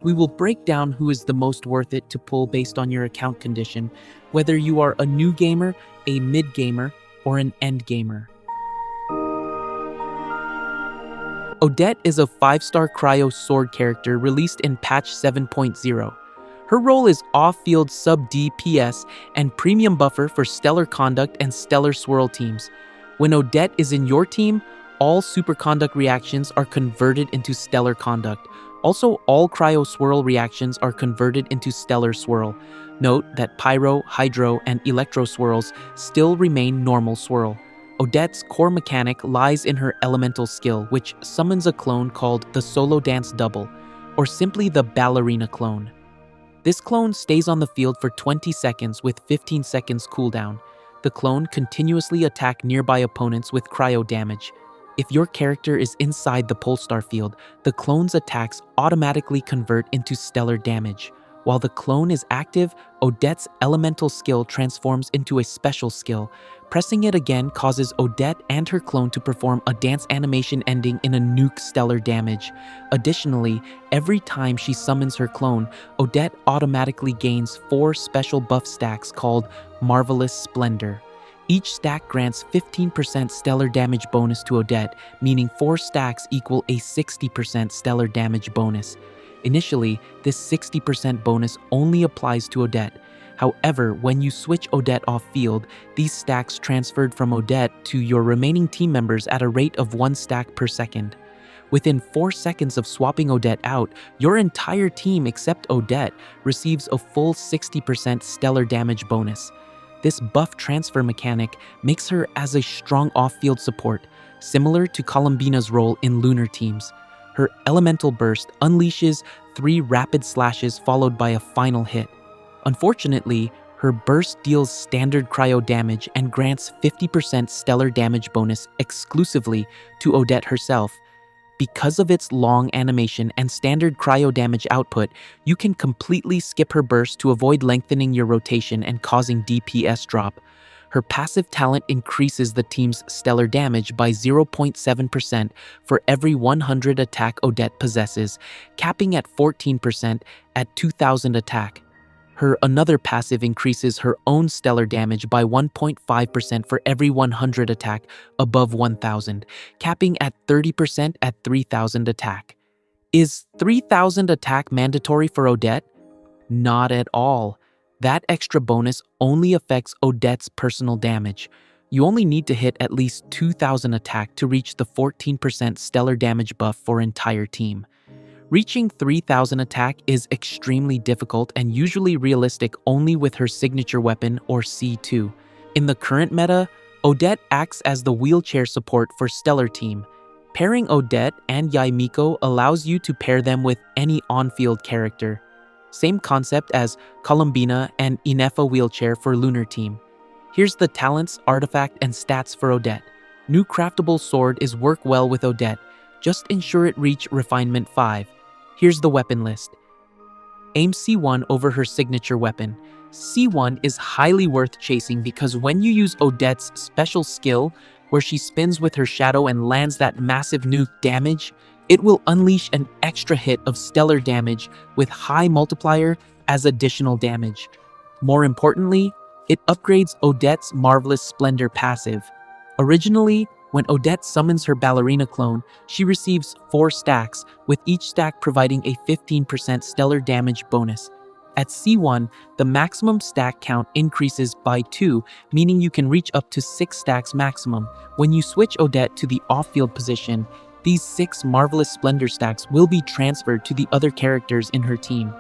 We will break down who is the most worth it to pull based on your account condition, whether you are a new gamer, a mid gamer, or an end gamer. Odette is a 5-star Cryo sword character released in patch 7.0. Her role is off-field sub-DPS and premium buffer for Stellar Conduct and Stellar Swirl teams. When Odette is in your team, all Superconduct reactions are converted into Stellar Conduct. Also, all Cryo Swirl reactions are converted into Stellar Swirl. Note that Pyro, Hydro, and Electro Swirls still remain normal Swirl. Odette's core mechanic lies in her elemental skill, which summons a clone called the Solo Dance Double, or simply the Ballerina clone. This clone stays on the field for 20 seconds with 15 seconds cooldown. The clone continuously attacks nearby opponents with cryo damage. If your character is inside the Polestar field, the clone's attacks automatically convert into stellar damage. While the clone is active, Odette's elemental skill transforms into a special skill. Pressing it again causes Odette and her clone to perform a dance animation ending in a nuke stellar damage. Additionally, every time she summons her clone, Odette automatically gains 4 special buff stacks called Marvelous Splendor. Each stack grants 15% stellar damage bonus to Odette, meaning 4 stacks equal a 60% stellar damage bonus. Initially, this 60% bonus only applies to Odette. However, when you switch Odette off-field, these stacks transferred from Odette to your remaining team members at a rate of 1 stack per second. Within 4 seconds of swapping Odette out, your entire team except Odette receives a full 60% stellar damage bonus. This buff transfer mechanic makes her as a strong off-field support, similar to Columbina's role in Lunar teams. Her elemental burst unleashes 3 rapid slashes followed by a final hit. Unfortunately, her burst deals standard cryo damage and grants 50% stellar damage bonus exclusively to Odette herself. Because of its long animation and standard cryo damage output, you can completely skip her burst to avoid lengthening your rotation and causing DPS drop. Her passive talent increases the team's stellar damage by 0.7% for every 100 attack Odette possesses, capping at 14% at 2000 attack. Her another passive increases her own stellar damage by 1.5% for every 100 attack above 1000, capping at 30% at 3000 attack. Is 3000 attack mandatory for Odette? Not at all. That extra bonus only affects Odette's personal damage. You only need to hit at least 2000 attack to reach the 14% stellar damage buff for entire team. Reaching 3000 attack is extremely difficult and usually realistic only with her signature weapon or C2. In the current meta, Odette acts as the wheelchair support for Stellar Team. Pairing Odette and Yaimiko allows you to pair them with any on-field character. Same concept as Columbina and Ineffa wheelchair for Lunar Team. Here's the talents, artifact, and stats for Odette. New craftable sword is work well with Odette. Just ensure it reach refinement 5. Here's the weapon list. Aim C1 over her signature weapon. C1 is highly worth chasing because when you use Odette's special skill, where she spins with her shadow and lands that massive nuke damage, it will unleash an extra hit of stellar damage with high multiplier as additional damage. More importantly, it upgrades Odette's Marvelous Splendor passive. Originally, when Odette summons her Ballerina clone, she receives 4 stacks, with each stack providing a 15% stellar damage bonus. At C1, the maximum stack count increases by 2, meaning you can reach up to 6 stacks maximum. When you switch Odette to the off-field position, these 6 Marvelous Splendor stacks will be transferred to the other characters in her team.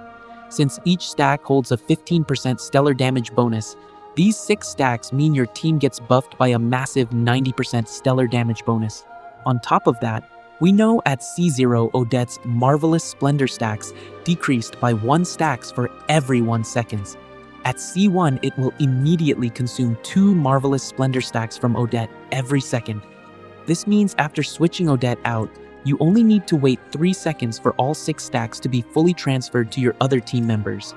Since each stack holds a 15% stellar damage bonus, these 6 stacks mean your team gets buffed by a massive 90% stellar damage bonus. On top of that, we know at C0 Odette's Marvelous Splendor stacks decreased by 1 stacks for every 1 seconds. At C1, it will immediately consume 2 Marvelous Splendor stacks from Odette every second. This means after switching Odette out, you only need to wait 3 seconds for all 6 stacks to be fully transferred to your other team members.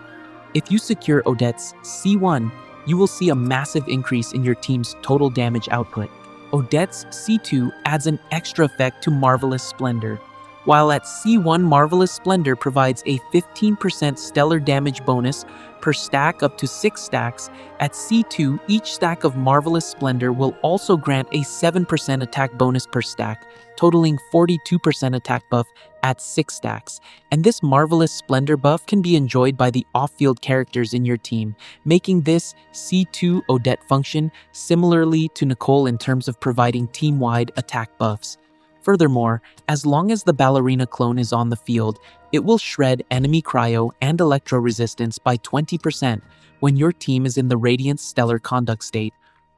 If you secure Odette's C1, you will see a massive increase in your team's total damage output. Odette's C2 adds an extra effect to Marvelous Splendor. while at C1 Marvelous Splendor provides a 15% stellar damage bonus per stack up to 6 stacks. At C2, each stack of Marvelous Splendor will also grant a 7% attack bonus per stack, totaling 42% attack buff at 6 stacks. And this Marvelous Splendor buff can be enjoyed by the off-field characters in your team, making this C2 Odette function similarly to Nicole in terms of providing team-wide attack buffs. Furthermore, as long as the ballerina clone is on the field, it will shred enemy cryo and electro resistance by 20% when your team is in the Radiant Stellar Conduct state,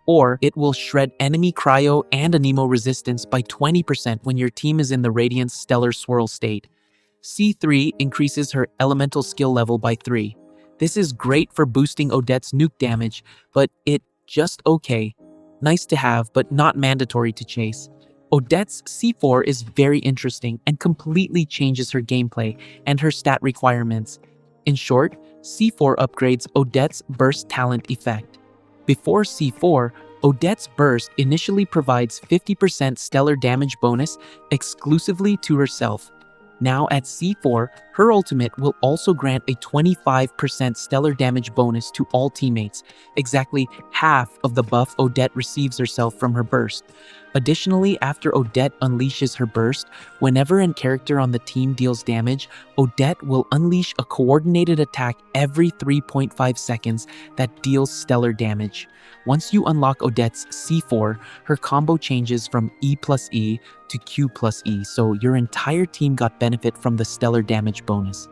or it will shred enemy cryo and anemo resistance by 20% when your team is in the Radiant Stellar Swirl state. C3 increases her elemental skill level by 3. This is great for boosting Odette's nuke damage, but it just okay. Nice to have, but not mandatory to chase. Odette's C4 is very interesting and completely changes her gameplay and her stat requirements. In short, C4 upgrades Odette's burst talent effect. Before C4, Odette's burst initially provides 50% stellar damage bonus exclusively to herself. Now at C4, her ultimate will also grant a 25% stellar damage bonus to all teammates, exactly half of the buff Odette receives herself from her burst. Additionally, after Odette unleashes her burst, whenever a character on the team deals damage, Odette will unleash a coordinated attack every 3.5 seconds that deals stellar damage. Once you unlock Odette's C4, her combo changes from E plus E to Q plus E, so your entire team got benefit from the stellar damage bonus.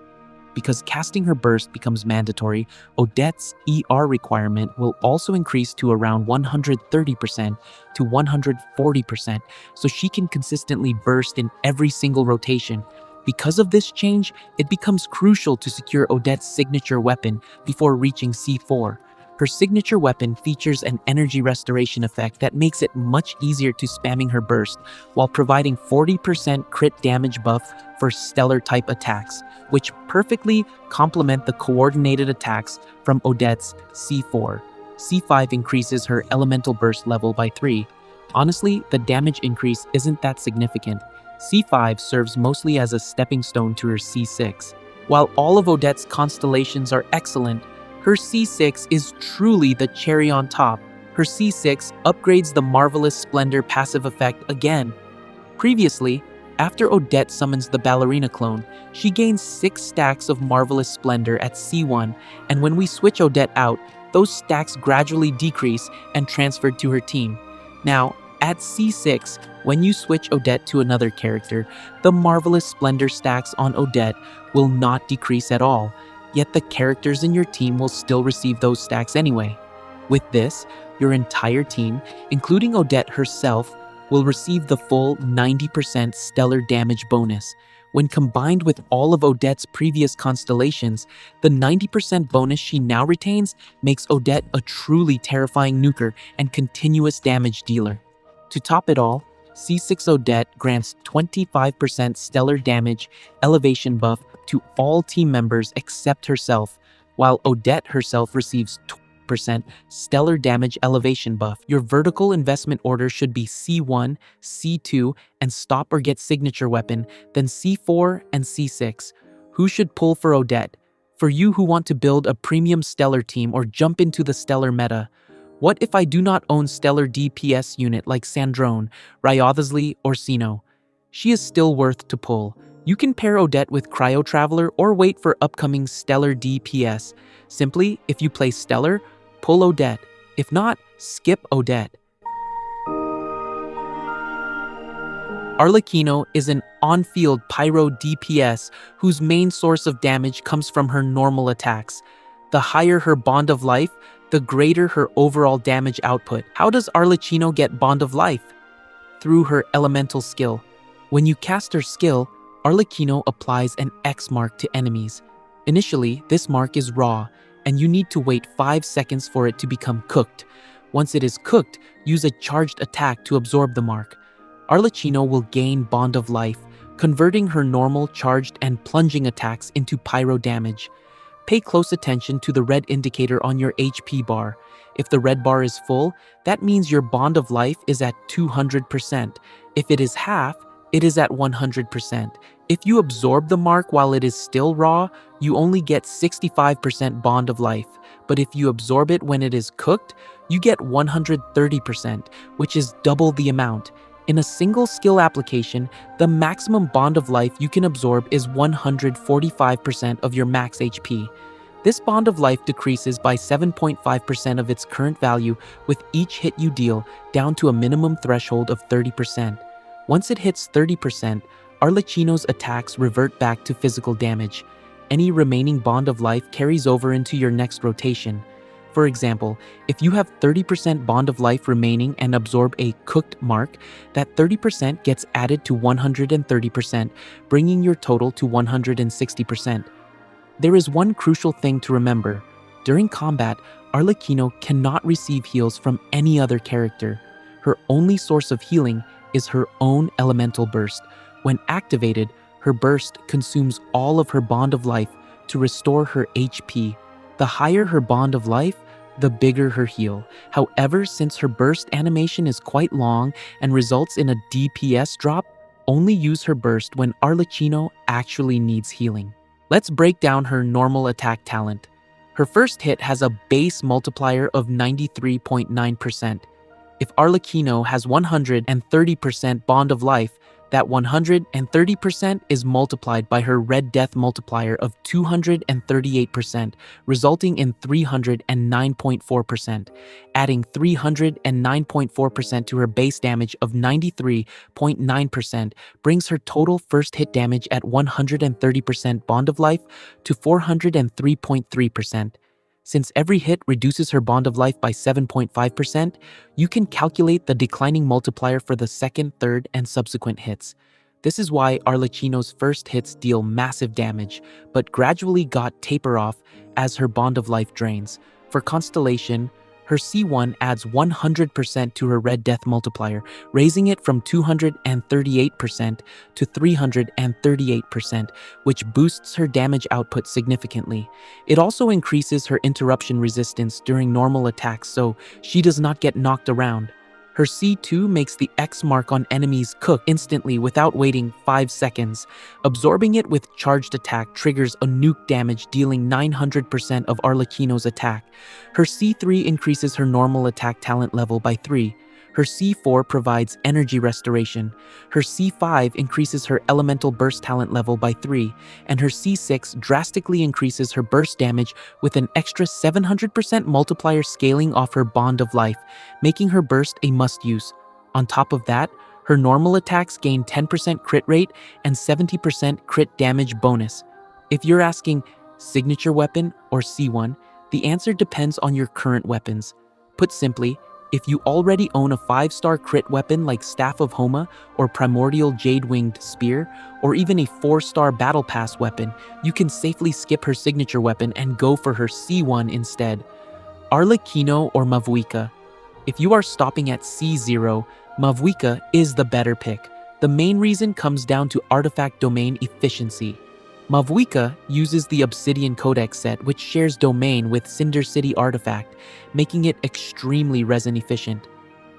Because casting her burst becomes mandatory, Odette's ER requirement will also increase to around 130% to 140%, so she can consistently burst in every single rotation. Because of this change, it becomes crucial to secure Odette's signature weapon before reaching C4. Her signature weapon features an energy restoration effect that makes it much easier to spamming her burst, while providing 40% crit damage buff for stellar-type attacks, which perfectly complement the coordinated attacks from Odette's C4. C5 increases her elemental burst level by 3. Honestly, the damage increase isn't that significant. C5 serves mostly as a stepping stone to her C6. While all of Odette's constellations are excellent, her C6 is truly the cherry on top. Her C6 upgrades the Marvelous Splendor passive effect again. Previously, after Odette summons the ballerina clone, she gains 6 stacks of Marvelous Splendor at C1, and when we switch Odette out, those stacks gradually decrease and transferred to her team. Now, at C6, when you switch Odette to another character, the Marvelous Splendor stacks on Odette will not decrease at all, yet the characters in your team will still receive those stacks anyway. With this, your entire team, including Odette herself, will receive the full 90% stellar damage bonus. When combined with all of Odette's previous constellations, the 90% bonus she now retains makes Odette a truly terrifying nuker and continuous damage dealer. To top it all, C6 Odette grants 25% stellar damage elevation buff to all team members except herself, while Odette herself receives 20% stellar damage elevation buff. Your vertical investment order should be C1, C2, and stop or get signature weapon, then C4 and C6. Who should pull for Odette? For you who want to build a premium stellar team or jump into the stellar meta, what if I do not own stellar DPS unit like Sandrone, Ryothasley, or Sino? She is still worth to pull. You can pair Odette with Cryo Traveler or wait for upcoming stellar DPS. Simply, if you play stellar, pull Odette. If not, skip Odette. Arlecchino is an on-field pyro DPS whose main source of damage comes from her normal attacks. The higher her Bond of Life, the greater her overall damage output. How does Arlecchino get Bond of Life? Through her elemental skill. When you cast her skill, Arlecchino applies an X mark to enemies. Initially, this mark is raw, and you need to wait 5 seconds for it to become cooked. Once it is cooked, use a charged attack to absorb the mark. Arlecchino will gain Bond of Life, converting her normal charged and plunging attacks into pyro damage. Pay close attention to the red indicator on your HP bar. If the red bar is full, that means your Bond of Life is at 200%. If it is half, It is at 100%. If you absorb the mark while it is still raw, you only get 65% bond of life, but if you absorb it when it is cooked, you get 130%, which is double the amount. In a single skill application, the maximum bond of life you can absorb is 145% of your max HP. This bond of life decreases by 7.5% of its current value with each hit you deal, down to a minimum threshold of 30%. Once it hits 30%, Arlecchino's attacks revert back to physical damage. Any remaining bond of life carries over into your next rotation. For example, if you have 30% bond of life remaining and absorb a cooked mark, that 30% gets added to 130%, bringing your total to 160%. There is one crucial thing to remember. During combat, Arlecchino cannot receive heals from any other character. Her only source of healing is her own elemental burst. When activated, her burst consumes all of her bond of life to restore her HP. The higher her bond of life, the bigger her heal. However, since her burst animation is quite long and results in a DPS drop, only use her burst when Arlecchino actually needs healing. Let's break down her normal attack talent. Her first hit has a base multiplier of 93.9%. If Arlecchino has 130% bond of life, that 130% is multiplied by her Red Death multiplier of 238%, resulting in 309.4%. Adding 309.4% to her base damage of 93.9% brings her total first hit damage at 130% bond of life to 403.3%. Since every hit reduces her bond of life by 7.5%, you can calculate the declining multiplier for the second, third, and subsequent hits. This is why Arlecchino's first hits deal massive damage, but gradually got taper off as her bond of life drains. For Constellation, her C1 adds 100% to her Red Death multiplier, raising it from 238% to 338%, which boosts her damage output significantly. It also increases her interruption resistance during normal attacks so she does not get knocked around. Her C2 makes the X mark on enemies cook instantly without waiting 5 seconds. Absorbing it with charged attack triggers a nuke damage, dealing 900% of Arlecchino's attack. Her C3 increases her normal attack talent level by 3. Her C4 provides energy restoration. Her C5 increases her elemental burst talent level by 3, and her C6 drastically increases her burst damage with an extra 700% multiplier scaling off her bond of life, making her burst a must-use. On top of that, her normal attacks gain 10% crit rate and 70% crit damage bonus. If you're asking, signature weapon or C1, the answer depends on your current weapons. Put simply, if you already own a 5-star crit weapon like Staff of Homa or Primordial Jade-Winged Spear, or even a 4-star Battle Pass weapon, you can safely skip her signature weapon and go for her C1 instead. Arlecchino or Mavuika. If you are stopping at C0, Mavuika is the better pick. The main reason comes down to artifact domain efficiency. Mavuika uses the Obsidian Codex set, which shares domain with Cinder City Artifact, making it extremely resin efficient.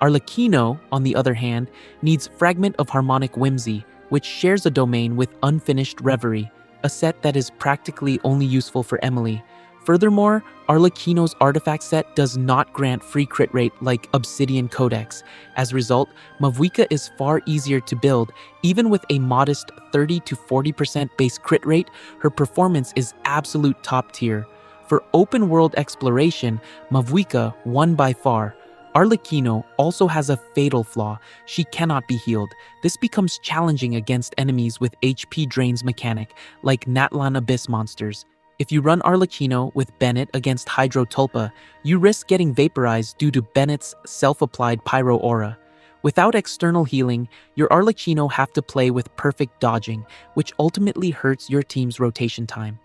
Arlecchino, on the other hand, needs Fragment of Harmonic Whimsy, which shares a domain with Unfinished Reverie, a set that is practically only useful for Emily. Furthermore, Arlecchino's artifact set does not grant free crit rate like Obsidian Codex. As a result, Mavuika is far easier to build. Even with a modest 30 to 40% base crit rate, her performance is absolute top tier. For open world exploration, Mavuika won by far. Arlecchino also has a fatal flaw. She cannot be healed. This becomes challenging against enemies with HP drains mechanic, like Natlan Abyss monsters. If you run Arlecchino with Bennett against Hydro Tulpa, you risk getting vaporized due to Bennett's self-applied Pyro Aura. Without external healing, your Arlecchino have to play with perfect dodging, which ultimately hurts your team's rotation time.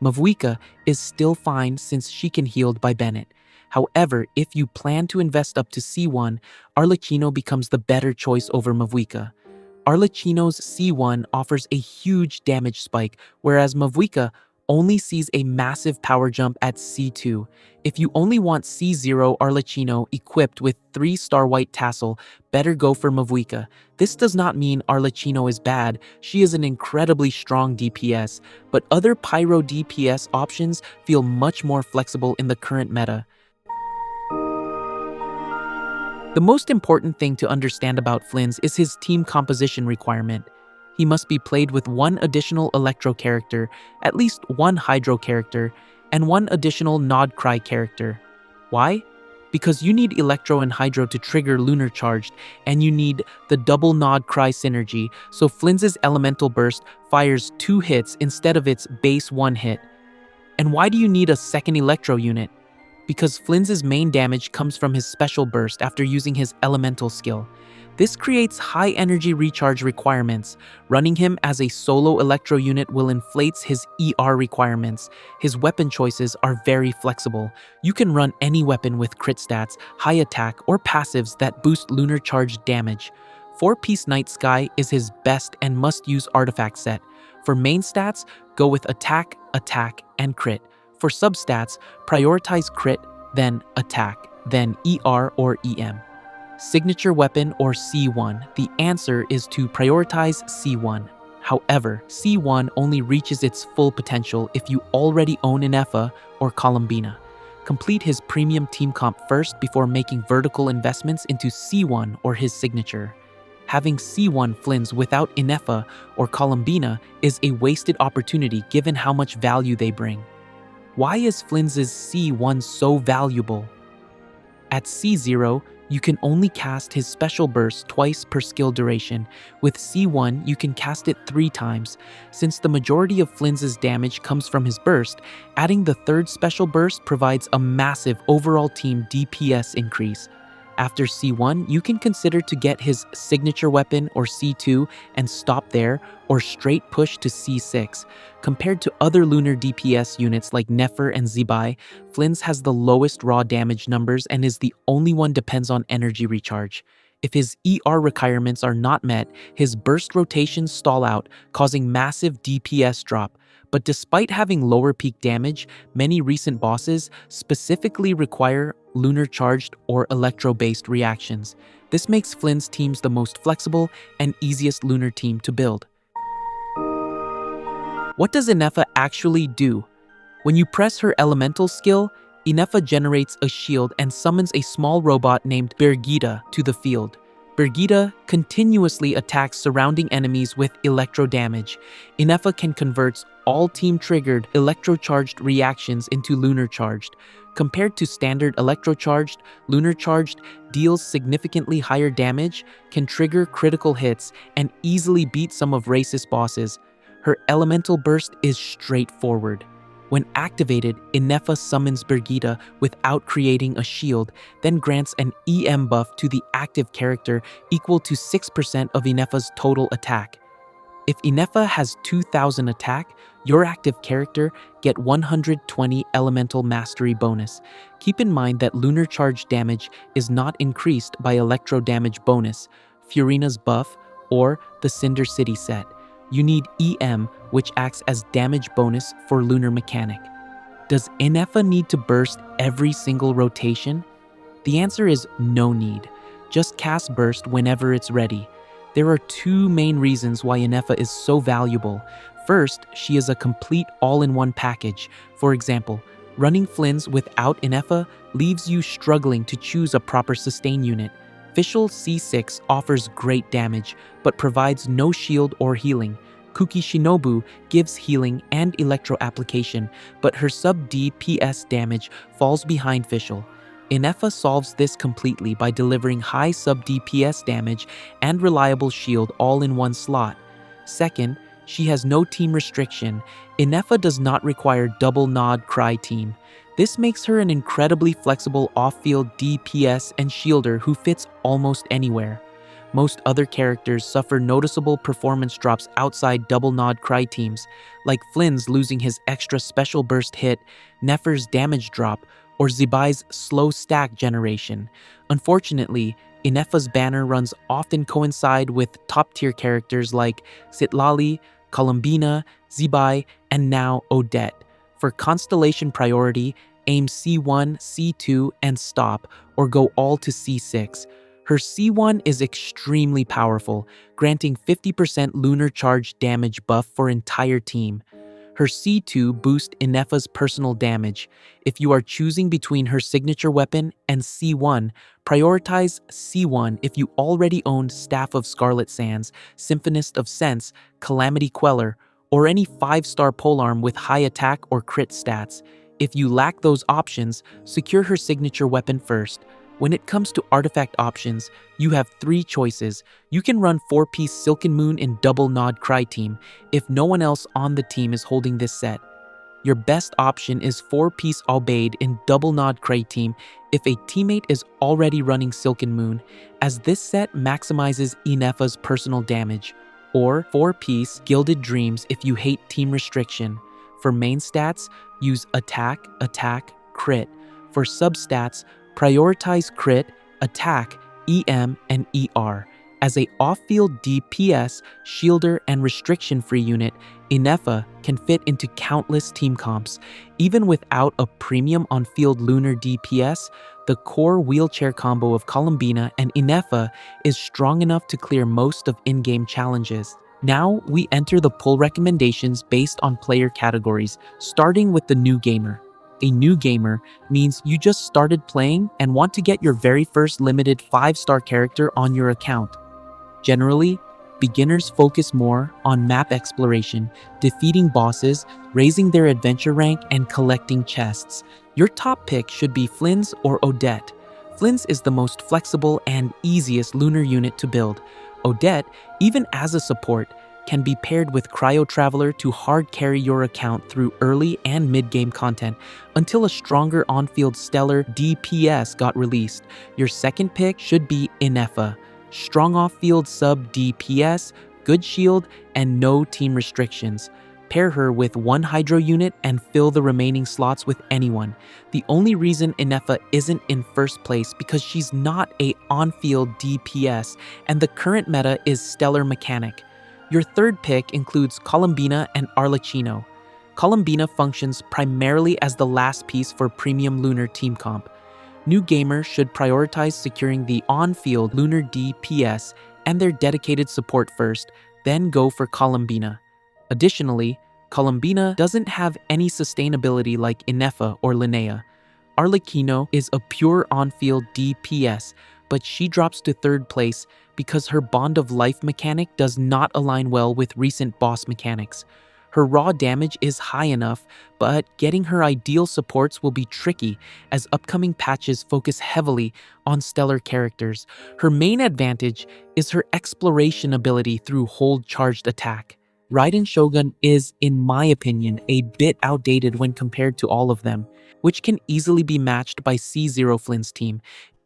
Mavuika is still fine since she can healed by Bennett. However, if you plan to invest up to C1, Arlecchino becomes the better choice over Mavuika. Arlecchino's C1 offers a huge damage spike, whereas Mavuika only sees a massive power jump at C2. If you only want C0 Arlecchino equipped with 3-star white tassel, better go for Mavuika. This does not mean Arlecchino is bad, she is an incredibly strong DPS, but other Pyro DPS options feel much more flexible in the current meta. The most important thing to understand about Flins is his team composition requirement. He must be played with one additional Electro character, at least one Hydro character, and one additional Nod Cry character. Why? Because you need Electro and Hydro to trigger Lunar Charged, and you need the double Nod Cry synergy, so Flins' Elemental Burst fires 2 hits instead of its base 1 hit. And why do you need a second Electro unit? Because Flins' main damage comes from his special burst after using his elemental skill. This creates high energy recharge requirements. Running him as a solo Electro unit will inflate his ER requirements. His weapon choices are very flexible. You can run any weapon with crit stats, high attack, or passives that boost lunar charge damage. 4-piece Night Sky is his best and must-use artifact set. For main stats, go with attack, attack, and crit. For substats, prioritize crit, then attack, then ER or EM. Signature weapon or C1, the answer is to prioritize C1. However, C1 only reaches its full potential if you already own Ineffa or Columbina. Complete his premium team comp first before making vertical investments into C1 or his signature. Having C1 Flins without Ineffa or Columbina is a wasted opportunity given how much value they bring. Why is Flins' C1 so valuable? At C0, you can only cast his special burst twice per skill duration. With C1, you can cast it 3 times. Since the majority of Flins' damage comes from his burst, adding the 3rd special burst provides a massive overall team DPS increase. After C1, you can consider to get his signature weapon or C2 and stop there, or straight push to C6. Compared to other lunar DPS units like Nefer and Zibai, Flins has the lowest raw damage numbers and is the only one depends on energy recharge. If his ER requirements are not met, his burst rotations stall out, causing massive DPS drop. But despite having lower peak damage, many recent bosses specifically require lunar charged or electro-based reactions. This makes Flins teams the most flexible and easiest lunar team to build. What does Ineffa actually do? When you press her elemental skill, Ineffa generates a shield and summons a small robot named Birgitta to the field. Birgitta continuously attacks surrounding enemies with electro damage. Ineffa can convert all team-triggered electro-charged reactions into lunar-charged. Compared to standard electro-charged, lunar-charged deals significantly higher damage, can trigger critical hits, and easily beat some of racist bosses. Her elemental burst is straightforward. When activated, Ineffa summons Birgitta without creating a shield, then grants an EM buff to the active character equal to 6% of Ineffa's total attack. If Ineffa has 2000 attack, your active character get 120 elemental mastery bonus. Keep in mind that lunar charge damage is not increased by electro damage bonus, Furina's buff, or the Cinder City set. You need EM, which acts as damage bonus for lunar mechanic. Does Ineffa need to burst every single rotation? The answer is no need. Just cast burst whenever it's ready. There are 2 main reasons why Ineffa is so valuable. First, she is a complete all-in-one package. For example, running Flins without Ineffa leaves you struggling to choose a proper sustain unit. Fischl C6 offers great damage, but provides no shield or healing. Kuki Shinobu gives healing and electro application, but her sub-DPS damage falls behind Fischl. Ineffa solves this completely by delivering high sub-DPS damage and reliable shield all in one slot. Second, she has no team restriction. Ineffa does not require double Nod Cry team. This makes her an incredibly flexible off-field DPS and shielder who fits almost anywhere. Most other characters suffer noticeable performance drops outside double Nod Cry teams, like Flins losing his extra special burst hit, Nefer's damage drop, or Zibai's slow stack generation. Unfortunately, Ineffa's banner runs often coincide with top-tier characters like Citlali, Columbina, Zibai, and now Odette. For constellation priority, aim C1, C2, and stop, or go all to C6. Her C1 is extremely powerful, granting 50% lunar charge damage buff for entire team. Her C2 boosts Ineffa's personal damage. If you are choosing between her signature weapon and C1, prioritize C1 if you already own Staff of Scarlet Sands, Symphonist of Sense, Calamity Queller, or any 5-star polearm with high attack or crit stats. If you lack those options, secure her signature weapon first. When it comes to artifact options, you have 3 choices. You can run 4-piece Silken Moon in Double Nod Cry team if no one else on the team is holding this set. Your best option is 4-piece Albaid in Double Nod Cray team if a teammate is already running Silken Moon, as this set maximizes Ineffa's personal damage, or 4-piece Gilded Dreams if you hate team restriction. For main stats, use Attack, Attack, Crit. For substats, prioritize Crit, Attack, EM, and ER. As a off-field DPS, shielder, and restriction-free unit, Ineffa can fit into countless team comps. Even without a premium on-field lunar DPS, the core wheelchair combo of Columbina and Ineffa is strong enough to clear most of in-game challenges. Now, we enter the pull recommendations based on player categories, starting with the new gamer. A new gamer means you just started playing and want to get your very first limited 5-star character on your account. Generally, beginners focus more on map exploration, defeating bosses, raising their adventure rank, and collecting chests. Your top pick should be Flins or Odette. Flins is the most flexible and easiest lunar unit to build. Odette, even as a support, can be paired with Cryo Traveler to hard carry your account through early and mid-game content until a stronger on-field stellar DPS got released. Your second pick should be Ineffa. Strong off-field sub DPS, good shield, and no team restrictions. Pair her with 1 Hydro unit and fill the remaining slots with anyone. The only reason Ineffa isn't in first place because she's not a on-field DPS, and the current meta is Stellar Mechanic. Your third pick includes Columbina and Arlecchino. Columbina functions primarily as the last piece for premium lunar team comp. New gamers should prioritize securing the on-field lunar DPS and their dedicated support first, then go for Columbina. Additionally, Columbina doesn't have any sustainability like Ineffa or Linnea. Arlecchino is a pure on-field DPS, but she drops to third place because her Bond of Life mechanic does not align well with recent boss mechanics. Her raw damage is high enough, but getting her ideal supports will be tricky as upcoming patches focus heavily on stellar characters. Her main advantage is her exploration ability through hold charged attack. Raiden Shogun is, in my opinion, a bit outdated when compared to all of them, which can easily be matched by C0 Flins team.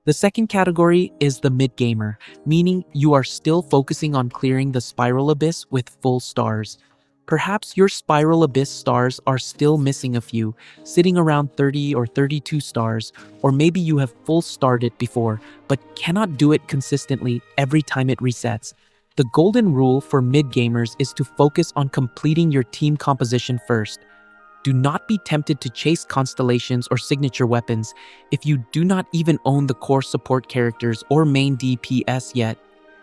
The second category is the mid-gamer, meaning you are still focusing on clearing the Spiral Abyss with full stars. Perhaps your Spiral Abyss stars are still missing a few, sitting around 30 or 32 stars, or maybe you have full starred it before, but cannot do it consistently every time it resets. The golden rule for mid-gamers is to focus on completing your team composition first. Do not be tempted to chase constellations or signature weapons if you do not even own the core support characters or main DPS yet.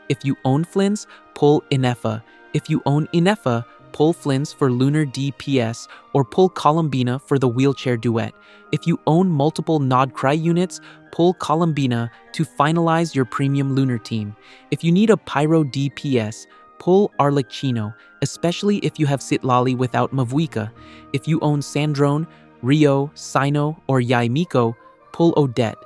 If you own Flins, pull Ineffa. If you own Ineffa, pull Flins for lunar DPS or pull Columbina for the wheelchair duet. If you own multiple Nod Cry units, pull Columbina to finalize your premium lunar team. If you need a pyro DPS, pull Arlecchino, especially if you have Citlali without Mavuika. If you own Sandrone, Rio, Sino, or Yaimiko, pull Odette.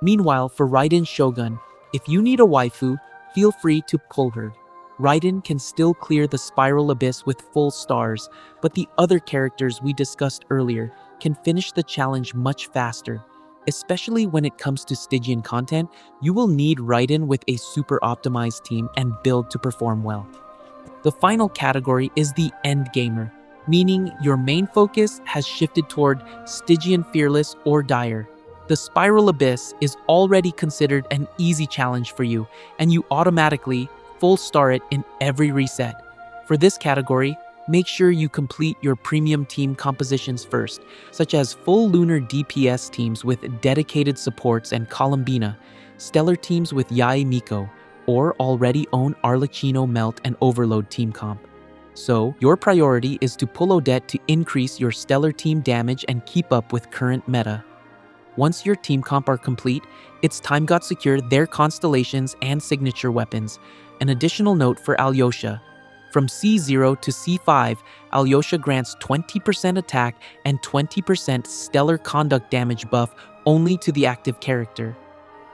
Meanwhile, for Raiden Shogun, if you need a waifu, feel free to pull her. Raiden can still clear the Spiral Abyss with full stars, but the other characters we discussed earlier can finish the challenge much faster. Especially when it comes to Stygian content, you will need Raiden with a super optimized team and build to perform well. The final category is the end gamer, meaning your main focus has shifted toward Stygian Fearless or Dire. The Spiral Abyss is already considered an easy challenge for you, and you automatically full star it in every reset. For this category, Make sure you complete your premium team compositions first, such as full lunar DPS teams with dedicated supports and Columbina, stellar teams with Yae Miko, or already own Arlecchino Melt and Overload team comp. So, your priority is to pull Odette to increase your stellar team damage and keep up with current meta. Once your team comp are complete, it's time got secure their constellations and signature weapons. An additional note for Alyosha. From C0 to C5, Alyosha grants 20% attack and 20% stellar conduct damage buff only to the active character.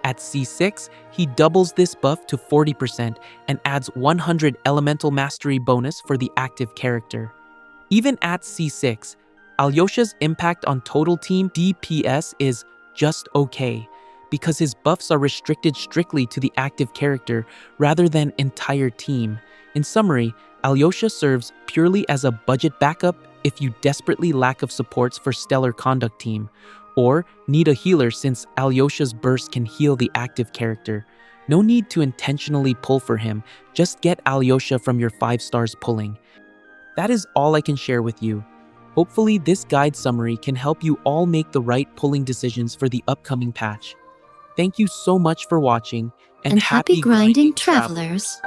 At C6, he doubles this buff to 40% and adds 100 elemental mastery bonus for the active character. Even at C6, Alyosha's impact on total team DPS is just okay, because his buffs are restricted strictly to the active character rather than entire team. In summary, Alyosha serves purely as a budget backup if you desperately lack of supports for stellar conduct team, or need a healer since Alyosha's burst can heal the active character. No need to intentionally pull for him, just get Alyosha from your 5 stars pulling. That is all I can share with you. Hopefully this guide summary can help you all make the right pulling decisions for the upcoming patch. Thank you so much for watching, and happy grinding, travelers!